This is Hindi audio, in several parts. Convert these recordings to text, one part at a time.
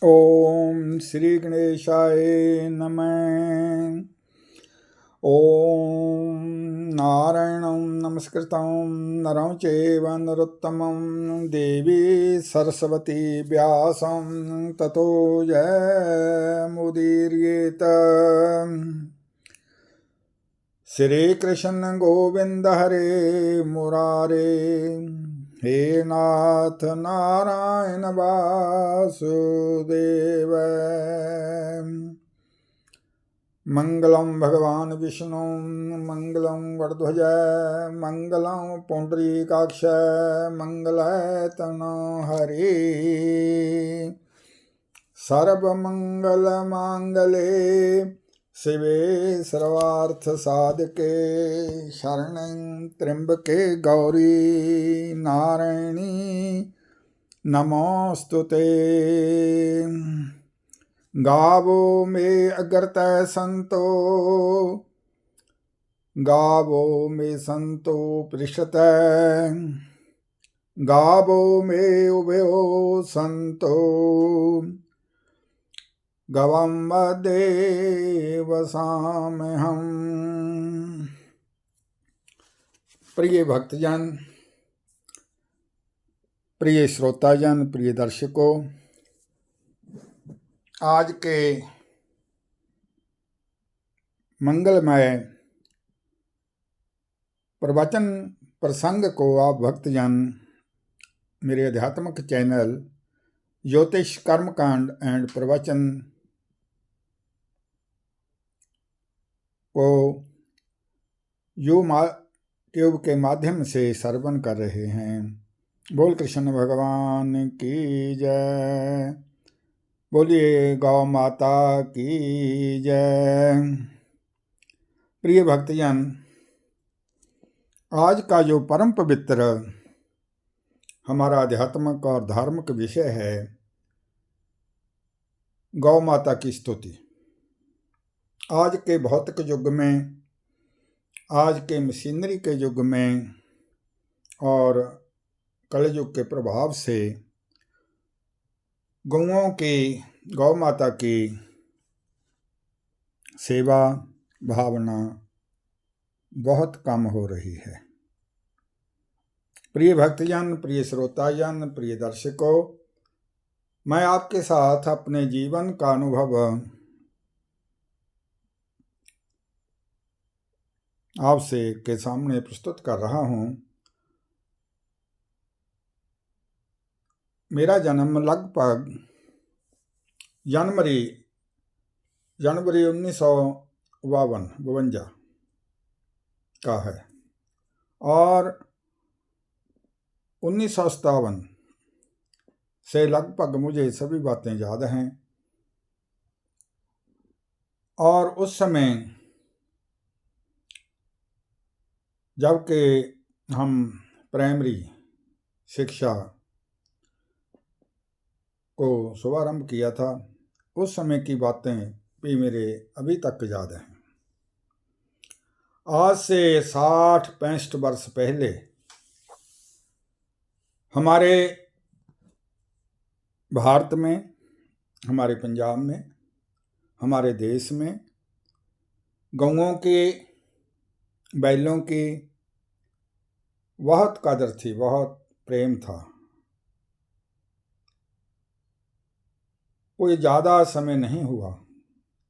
ओम श्री गणेशाय नमः। ओम नारायणं नमस्कृतं नरं चैव नरोत्तमं देवी सरस्वती व्यासं ततो जयमुदीरयेत। श्री कृष्ण गोविंद हरे मुरारे, हे नाथ नारायण वासुदेव। मंगलम भगवान विष्णु मंगलम वरध्वज मंगलम पुंडरीकाक्ष मंगलतनो हरि। सर्वमंगल मांगले शिवे सर्वार्थ साधके शरणं त्र्यंबके गौरी नारायणी नमोस्तुते। गावो में अगरत संतो, गावो में संतो पृषत, गावो में उभयो संतो, गवम देव साम्यहम्। प्रिय भक्तजन, प्रिय श्रोताजन, प्रिय दर्शकों, आज के मंगलमय प्रवचन प्रसंग को आप भक्तजन मेरे आध्यात्मिक चैनल ज्योतिष कर्मकांड एंड प्रवचन को यूट्यूब के माध्यम से श्रवण कर रहे हैं। बोल कृष्ण भगवान की जय, बोलिए गौ माता की जय। प्रिय भक्तजन, आज का जो परम पवित्र हमारा आध्यात्मिक और धार्मिक विषय है, गौ माता की स्तुति। आज के भौतिक युग में, आज के मशीनरी के युग में और कलयुग के प्रभाव से गौओं की, गौ माता की सेवा भावना बहुत कम हो रही है। प्रिय भक्तजन, प्रिय श्रोताजन, प्रिय दर्शकों, मैं आपके साथ अपने जीवन का अनुभव आपसे के सामने प्रस्तुत कर रहा हूँ। मेरा जन्म लगभग जनवरी 1952 का है और 1957 से लगभग मुझे सभी बातें याद हैं। और उस समय जबकि हम प्राइमरी शिक्षा को शुभारंभ किया था, उस समय की बातें भी मेरे अभी तक याद हैं। आज से 60-65 वर्ष पहले हमारे भारत में, हमारे पंजाब में, हमारे देश में गौओं की, बैलों की बहुत कदर थी, बहुत प्रेम था। कोई ज़्यादा समय नहीं हुआ,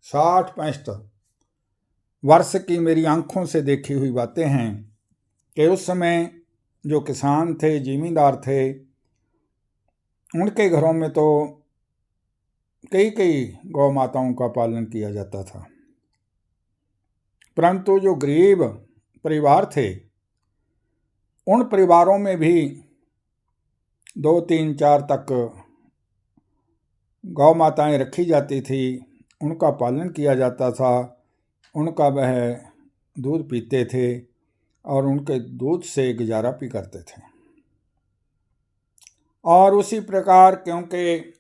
60-65 वर्ष की मेरी आंखों से देखी हुई बातें हैं कि उस समय जो किसान थे, जिमींदार थे, उनके घरों में तो कई गौ माताओं का पालन किया जाता था। परंतु जो गरीब परिवार थे, उन परिवारों में भी 2, 3, 4 तक गौ माताएं रखी जाती थी, उनका पालन किया जाता था, उनका वह दूध पीते थे और उनके दूध से गुजारा भी करते थे। और उसी प्रकार, क्योंकि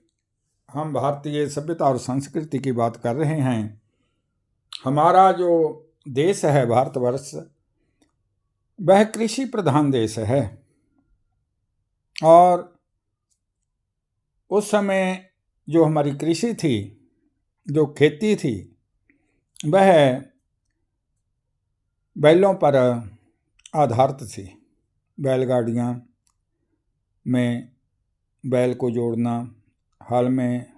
हम भारतीय सभ्यता और संस्कृति की बात कर रहे हैं, हमारा जो देश है भारतवर्ष, वह कृषि प्रधान देश है। और उस समय जो हमारी कृषि थी, जो खेती थी, वह बैलों पर आधारित थी। बैलगाड़ियाँ में बैल को जोड़ना, हल में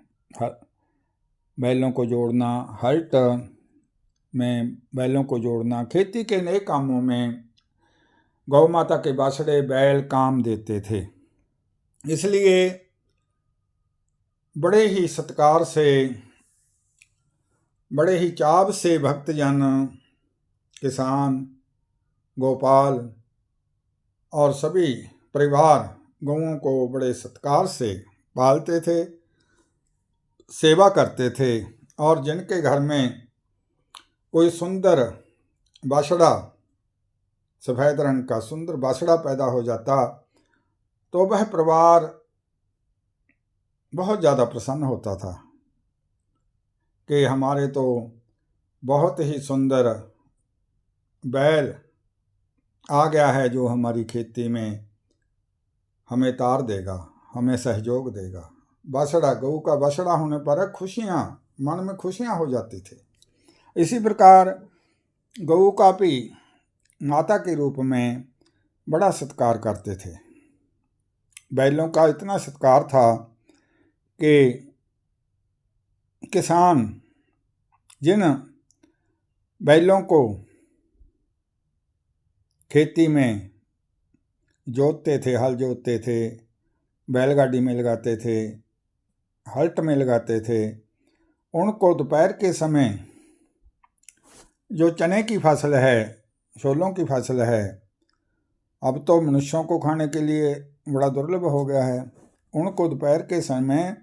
बैलों को जोड़ना, हल्ट में बैलों को जोड़ना, खेती के नए कामों में गौ माता के बाछड़े बैल काम देते थे। इसलिए बड़े ही सत्कार से, बड़े ही चाव से भक्तजन, किसान, गोपाल और सभी परिवार गौओं को बड़े सत्कार से पालते थे, सेवा करते थे। और जिनके घर में कोई सुंदर बाछड़ा, सफ़ेद रंग का सुंदर बाछड़ा पैदा हो जाता तो वह परिवार बहुत ज़्यादा प्रसन्न होता था कि हमारे तो बहुत ही सुंदर बैल आ गया है जो हमारी खेती में हमें तार देगा, हमें सहयोग देगा। बाछड़ा, गऊ का बाछड़ा होने पर खुशियाँ, मन में खुशियाँ हो जाती थी। इसी प्रकार गऊ का भी माता के रूप में बड़ा सत्कार करते थे। बैलों का इतना सत्कार था कि किसान जिन बैलों को खेती में जोतते थे, हल जोतते थे, बैलगाड़ी में लगाते थे, हल्ट में लगाते थे, उनको दोपहर के समय जो चने की फसल है, छोलों की फसल है, अब तो मनुष्यों को खाने के लिए बड़ा दुर्लभ हो गया है, उनको दोपहर के समय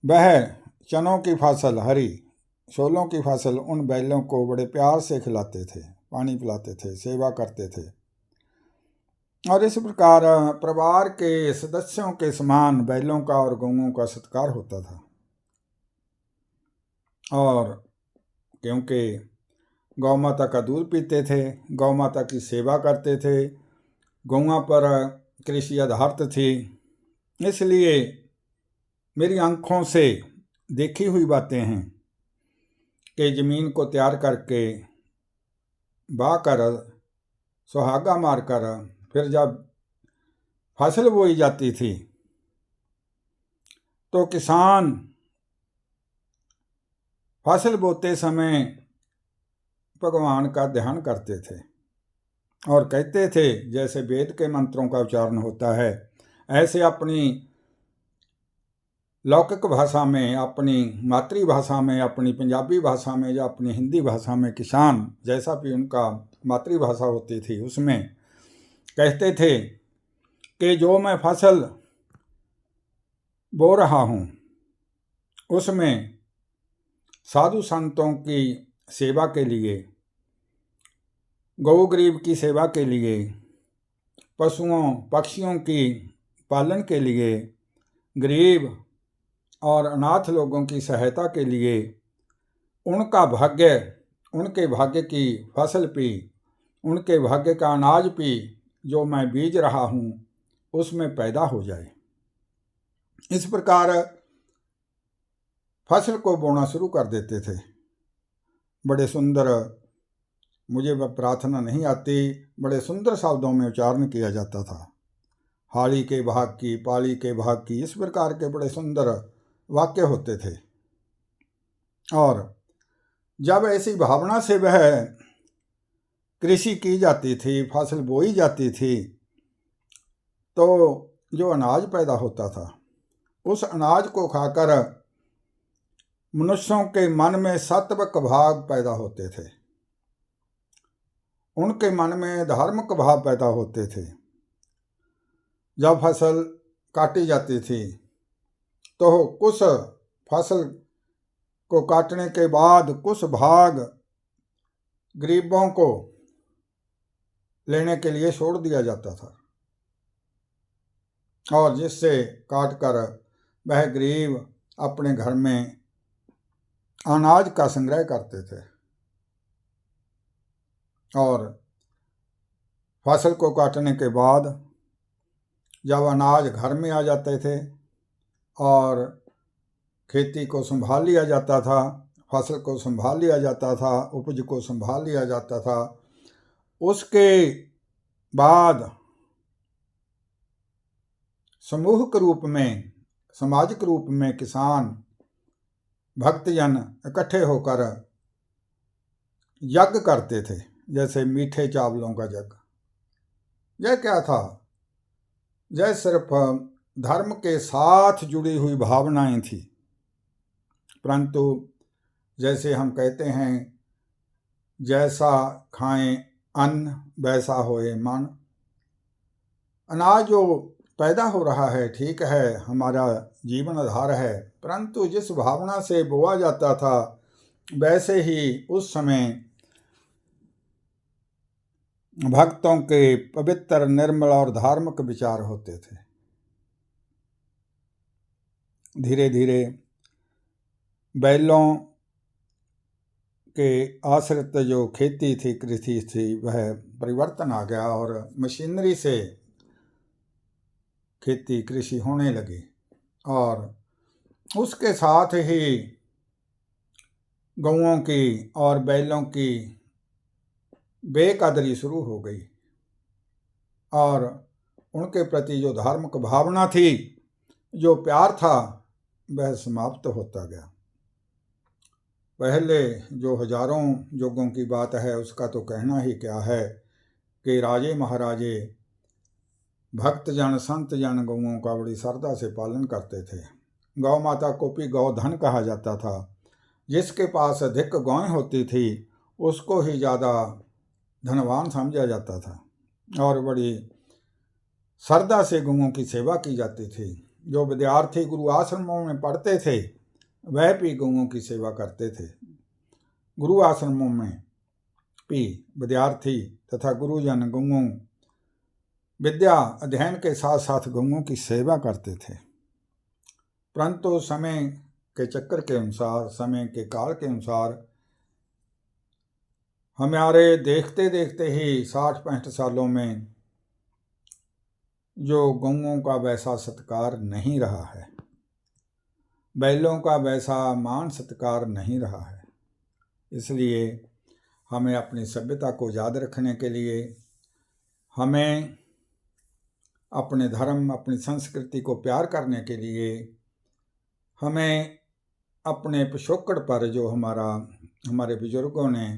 वह चनों की फसल, हरी छोलों की फसल उन बैलों को बड़े प्यार से खिलाते थे, पानी पिलाते थे, सेवा करते थे। और इस प्रकार परिवार के सदस्यों के समान बैलों का और गौओं का सत्कार होता था। और क्योंकि गौ माता का दूध पीते थे, गौ माता की सेवा करते थे, गौओं पर कृषि आधारित थी, इसलिए मेरी आँखों से देखी हुई बातें हैं कि ज़मीन को तैयार करके बा कर सुहागा मारकर फिर जब फसल बोई जाती थी तो किसान फसल बोते समय भगवान का ध्यान करते थे और कहते थे, जैसे वेद के मंत्रों का उच्चारण होता है, ऐसे अपनी लौकिक भाषा में, अपनी मातृभाषा में, अपनी पंजाबी भाषा में या अपनी हिंदी भाषा में किसान जैसा भी उनका मातृभाषा होती थी उसमें कहते थे कि जो मैं फसल बो रहा हूँ उसमें साधु संतों की सेवा के लिए, गौ गरीब की सेवा के लिए, पशुओं पक्षियों की पालन के लिए, गरीब और अनाथ लोगों की सहायता के लिए, उनका भाग्य, उनके भाग्य की फसल भी, उनके भाग्य का अनाज भी जो मैं बीज रहा हूँ उसमें पैदा हो जाए। इस प्रकार फसल को बोना शुरू कर देते थे। बड़े सुंदर, मुझे वह प्रार्थना नहीं आती, बड़े सुंदर शब्दों में उच्चारण किया जाता था। हाड़ी के भाग की, पाली के भाग की, इस प्रकार के बड़े सुंदर वाक्य होते थे। और जब ऐसी भावना से वह कृषि की जाती थी, फसल बोई जाती थी, तो जो अनाज पैदा होता था उस अनाज को खाकर मनुष्यों के मन में सात्विक भाव पैदा होते थे, उनके मन में धार्मिक भाव पैदा होते थे। जब फसल काटी जाती थी तो कुछ फसल को काटने के बाद कुछ भाग गरीबों को लेने के लिए छोड़ दिया जाता था और जिससे काटकर वह गरीब अपने घर में अनाज का संग्रह करते थे। और फसल को काटने के बाद जब अनाज घर में आ जाते थे और खेती को संभाल लिया जाता था, फसल को संभाल लिया जाता था, उपज को संभाल लिया जाता था। उसके बाद समूहिक रूप में, सामाजिक रूप में किसान भक्तजन इकट्ठे होकर यज्ञ करते थे, जैसे मीठे चावलों का यज्ञ। यह क्या था? यह सिर्फ धर्म के साथ जुड़ी हुई भावनाएं थी। परंतु जैसे हम कहते हैं, जैसा खाएं अन्न वैसा होए मन। अनाज जो पैदा हो रहा है, ठीक है, हमारा जीवन आधार है, परंतु जिस भावना से बोआ जाता था वैसे ही उस समय भक्तों के पवित्र, निर्मल और धार्मिक विचार होते थे। धीरे धीरे बैलों के आश्रित जो खेती थी, कृषि थी, वह परिवर्तन आ गया और मशीनरी से खेती कृषि होने लगी। और उसके साथ ही गौओं की और बैलों की बेकदरी शुरू हो गई और उनके प्रति जो धार्मिक भावना थी, जो प्यार था, वह समाप्त होता गया। पहले जो हजारों युगों की बात है उसका तो कहना ही क्या है कि राजे महाराजे, भक्तजन, संतजन गौओं का बड़ी श्रद्धा से पालन करते थे। गौ माता को भी गौधन कहा जाता था। जिसके पास अधिक गौएं होती थी उसको ही ज़्यादा धनवान समझा जाता था और बड़ी श्रद्धा से गौओं की सेवा की जाती थी। जो विद्यार्थी गुरु आश्रमों में पढ़ते थे वह भी गौओं की सेवा करते थे। गुरु आश्रमों में भी विद्यार्थी तथा गुरुजन गौओं विद्या अध्ययन के साथ साथ गौओं की सेवा करते थे। परंतु समय के चक्कर के अनुसार, समय के काल के अनुसार हमारे देखते देखते ही 60-65 सालों में जो गौओं का वैसा सत्कार नहीं रहा है, बैलों का वैसा मान सत्कार नहीं रहा है। इसलिए हमें अपनी सभ्यता को याद रखने के लिए, हमें अपने धर्म, अपनी संस्कृति को प्यार करने के लिए, हमें अपने पिछोकड़ पर जो हमारे बुजुर्गों ने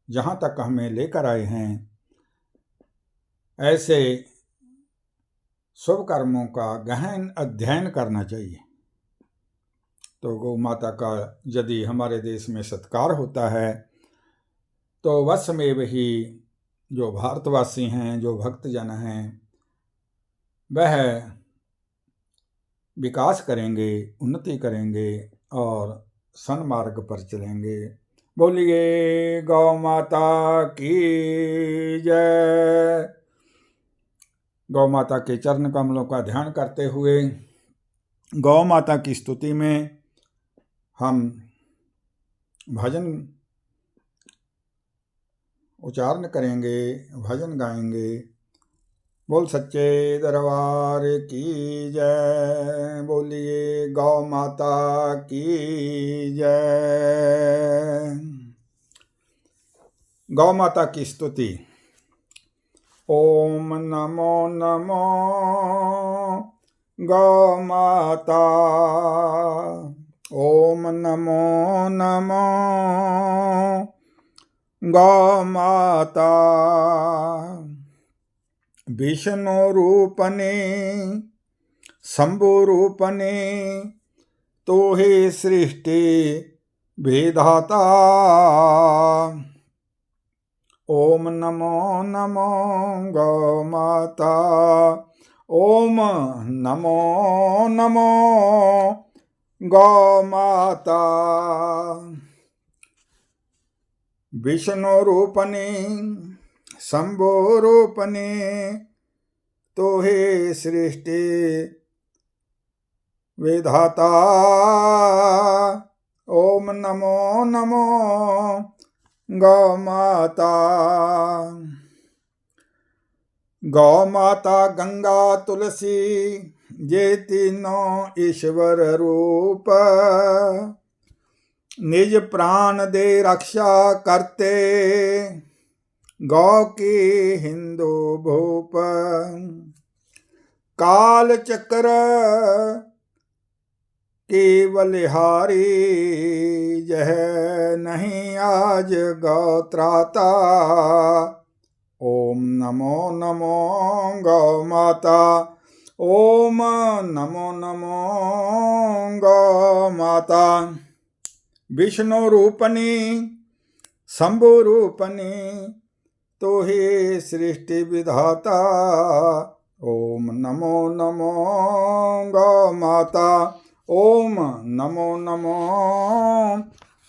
जहाँ तक हमें लेकर आए हैं, ऐसे शुभ कर्मों का गहन अध्ययन करना चाहिए। तो गौ माता का यदि हमारे देश में सत्कार होता है तो वश में वही जो भारतवासी हैं, जो भक्तजन हैं, वह विकास करेंगे, उन्नति करेंगे और सन्मार्ग पर चलेंगे। बोलिए गौ माता की जय। गौ माता के चरण कमलों का ध्यान करते हुए गौ माता की स्तुति में हम भजन उच्चारण करेंगे, भजन गाएंगे। बोल सच्चे दरबार की जय। बोलिए गौ माता की जय। गौ माता की स्तुति। ओम नमो नमो गौ माता। ओम नमो नमो गौ माता। विष्णु रूपने शंभु रूपने तो ही सृष्टि विधाता। ओम नमो नमो गौ माता। ओम नमो नमो गौ माता। विष्णु रूपने शंभु रूपने तो हे सृष्टि विधाता। ओम नमो नमो गौ माता। गौ माता गंगा तुलसी ये तीनों ईश्वर रूप, निज प्राण दे रक्षा करते, गौ की हिंदू भूप। काल चक्र की बलिहारी, यह नहीं आज गौ त्राता। ओम नमो नमो गौ माता, ओम नमो नमो गौ माता। विष्णु रूपनी शंभु रूपनी, तो ही सृष्टि विधाता। ओम नमो नमो गौ माता, ओम नमो नमो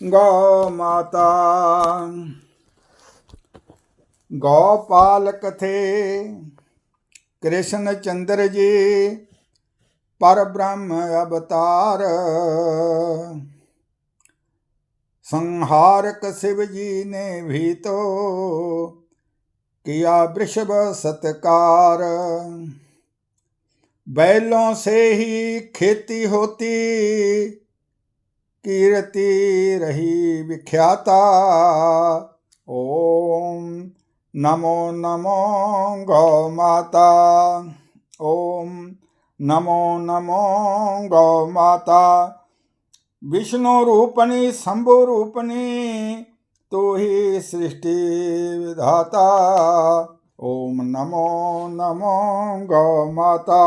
गौ माता। गौपालक थे कृष्ण चंद्र जी, पर ब्रह्म अवतार। संहारक शिव जी ने भी तो किया वृषभ सत्कार। बैलों से ही खेती होती, कीर्ति रही विख्याता। ओम नमो नमो गौ माता, ओम नमो नमो गौ माता। विष्णु रूपनी शंभु रूपनी, तो ही सृष्टि विधाता। ओम नमो नमो गौ माता।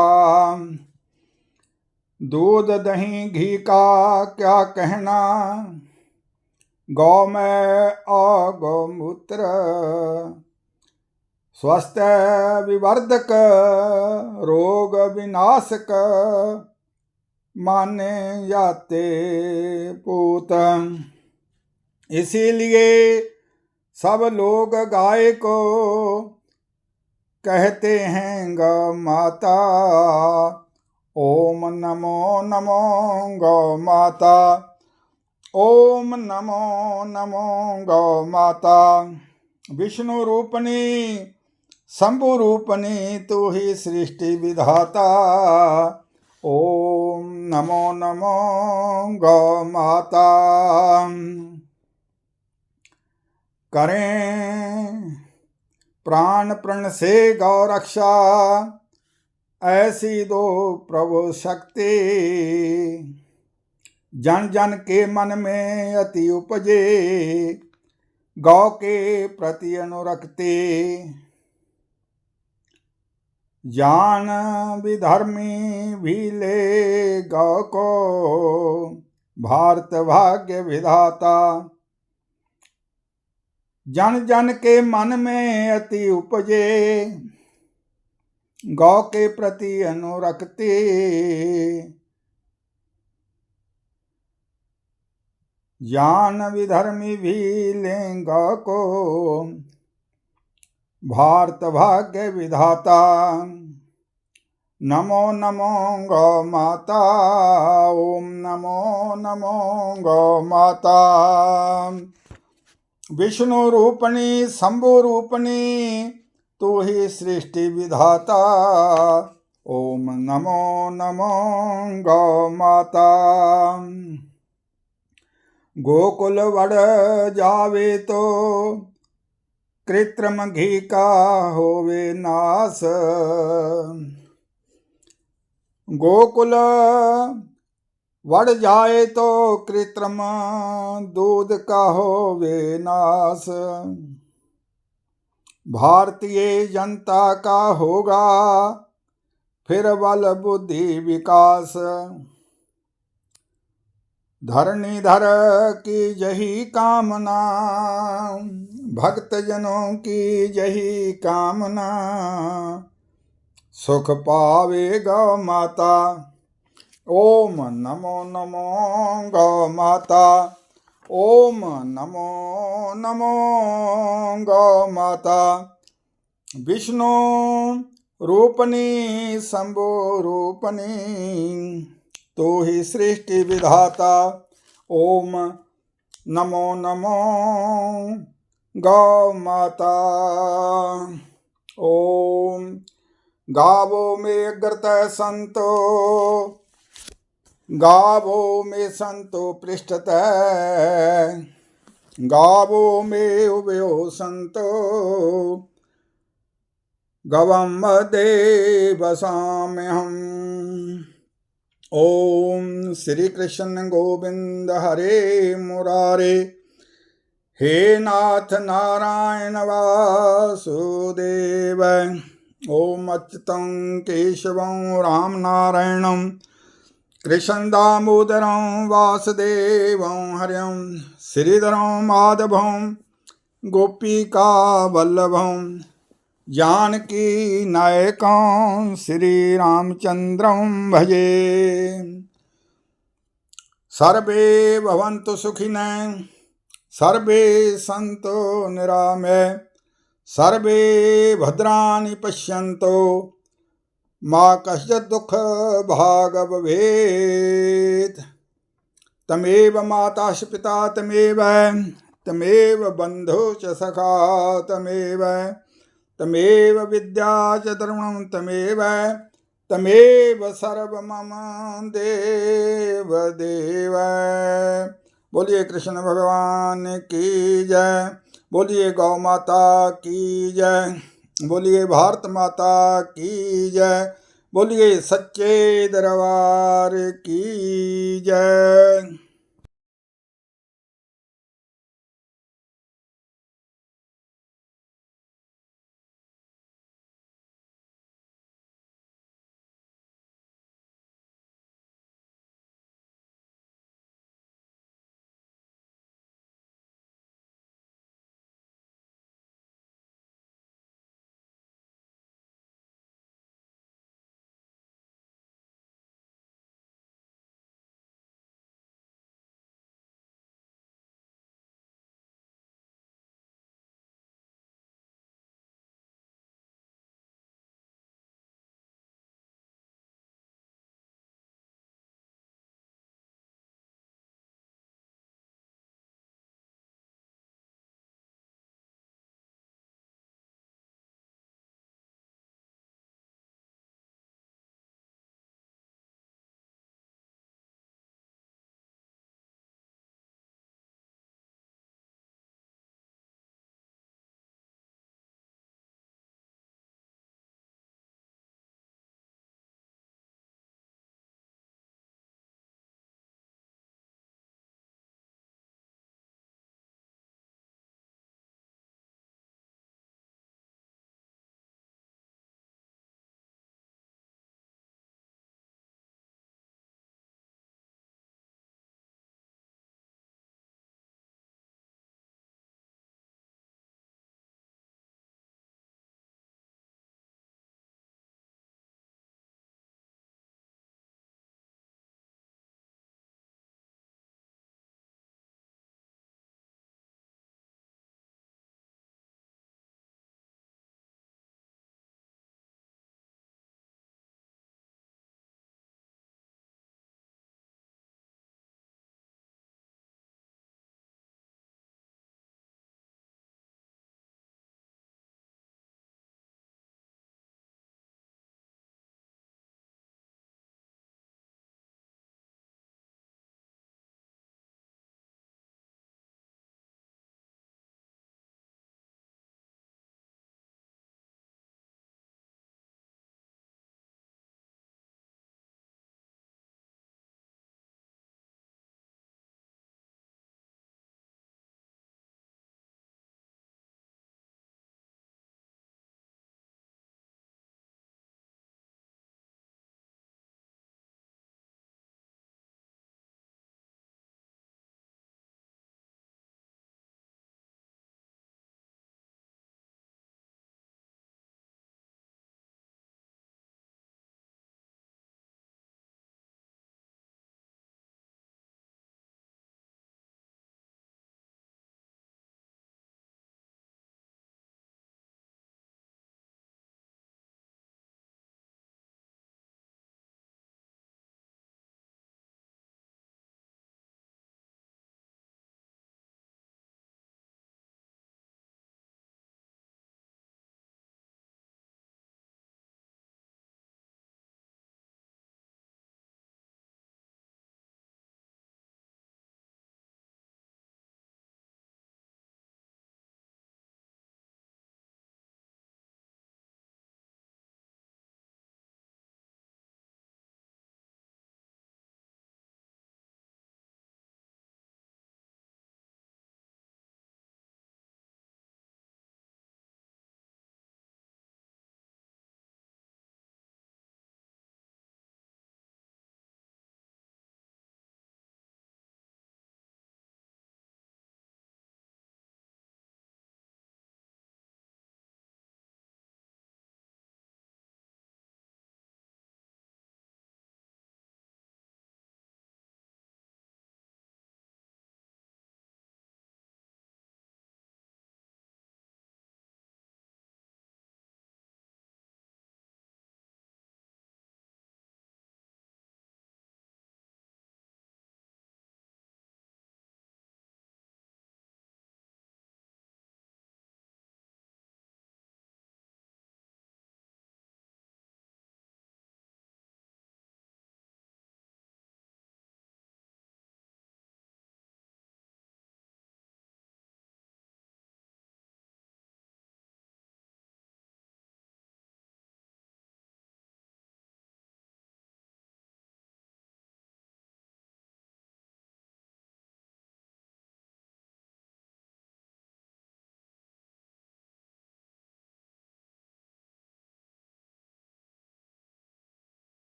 दूध दही घी का क्या कहना, गौ में और गौमूत्र स्वस्थ विवर्धक, रोग विनाशक माने जाते पूत। इसीलिए सब लोग गाय को कहते हैं गौ माता। ओम नमो नमो गौ माता, ओम नमो नमो गौ माता। विष्णु रूपनी शंभु रूपनी, तू ही सृष्टि विधाता। ओम नमो नमो गौ माता। करें प्राण प्रण से गौ रक्षा, ऐसी दो प्रभु शक्ति। जन जन के मन में अति उपजे, गौ के प्रति अनुरक्ति। जान विधर्मी भी ले गौ को, भारत भाग्य विधाता। जन जन के मन में अति उपजे, गौ के प्रति अनुरक्ति। जान विधर्मी भी लें गौ को, भारत भाग्य विधाता। नमो नमो गौ माता, ओम नमो नमो गौ माता। विष्णु रूपणी शंभु रूपणी, तू ही सृष्टि विधाता। ओम नमो नमो गौ माता। गोकुल वड़ जावे तो, कृत्रिम घी का होवे नाश। गोकुल वड़ जाए तो, कृत्रिम दूध का होवे नाश। भारतीय जनता का होगा फिर बल बुद्धि विकास। धरणीधर की यही कामना, भक्त जनों की यही कामना। सुख पावे गौ माता, ओम नमो नमो गौ माता। ओम नमो नमो गौ माता। विष्णु रूपनी शंभु रूपनी, तो ही सृष्टि विधाता। ओम नमो नमो गौ माता। ओम गावो में अग्रत संतो, गावो में संतो पृष्ठत, गावो में उभयो संतो, गवम देवसाम्यहम्। ओम श्री कृष्ण गोविंद हरे मुरारे, हे नाथ नारायण वासुदेव। ओम अच्युतं केशवं राम नारायणं कृष्ण दामोदरं वासुदेवं हरिं, श्रीधरं माधवं गोपिका वल्लभं, जानकी नायकं श्री रामचंद्रं भजे। सर्वे भवन्तु सुखिनः, सर्वे सन्तु निरामया, सर्वे भद्राणि पश्यन्तु मा कश्चित् दुःख भाग् भवेत्। तमेव माता च पिता तमेव, तमेव बन्धु च सखा तमेव, तमेव विद्या च द्रविणं तमेव, तमेव सर्वमम देव देव। बोलिए कृष्ण भगवान की जय, बोलिए गौ माता की जय, बोलिए भारत माता की जय, बोलिए सच्चे दरबार की जय।